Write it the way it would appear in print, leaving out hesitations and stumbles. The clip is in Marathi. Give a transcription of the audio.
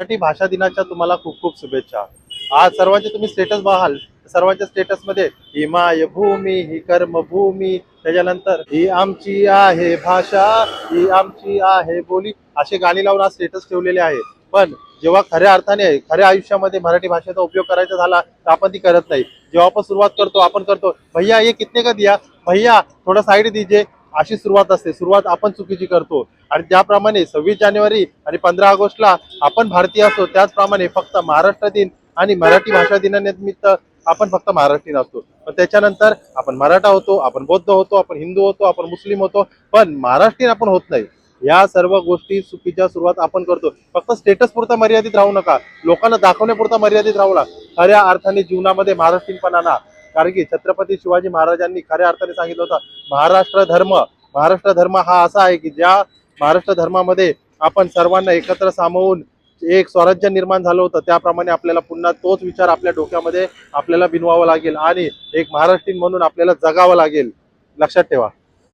मराठी भाषा दिनाच्या तुम्हाला खूप खूप शुभेच्छा। आज सर्वांचे तुम्ही स्टेटस पाहाल, सर्वांच्या स्टेटस मध्ये ही मायभूमी ही कर्मभूमी, त्याच्यानंतर ही आमची आहे भाषा, ही आमची आहे बोली, असे गाणी लावून आज स्टेटस ठेवलेले आहे। पण जेव्हा खऱ्या अर्थाने खऱ्या आयुष्यामध्ये मराठी भाषेचा उपयोग करायचा झाला तर आपण ती करत नाही। जेव्हा आपण सुरुवात करतो आपण करतो भैया ये कितने का दिया, भैया थोडा साइड दीजिए, अशी सुरुवात असते। सुरुवात आपण चुकीची करतो आणि त्याप्रमाणे 26 जानेवारी आणि 15 ऑगस्टला आपण भारतीय असतो, त्याचप्रमाणे फक्त महाराष्ट्र दिन आणि मराठी भाषा दिनानिमित्त आपण फक्त महाराष्ट्रीयन असतो। पण त्याच्यानंतर आपण मराठा होतो, आपण बौद्ध होतो, आपण हिंदू होतो, आपण मुस्लिम होतो, पण महाराष्ट्रीयन आपण होत नाही। या सर्व गोष्टी चुकीच्या सुरुवात आपण करतो। फक्त स्टेटस पुरता मर्यादित राहू नका, लोकांना दाखवण्यापुरता मर्यादित राहू नका। खऱ्या अर्थाने जीवनामध्ये महाराष्ट्रीयनपणा आणा, कारण की छत्रपती शिवाजी महाराजांनी खऱ्या अर्थाने सांगितलं होतं महाराष्ट्र धर्म हा असा आहे की ज्या महाराष्ट्र धर्मामध्ये आपण सर्वांना एकत्र सामावून एक स्वराज्य निर्माण झालं होतं, त्याप्रमाणे आपल्याला पुन्हा तोच विचार आपल्या डोक्यामध्ये आपल्याला बिनवावा लागेल आणि एक महाराष्ट्रीयन म्हणून आपल्याला जगावं लागेल। लक्षात ठेवा।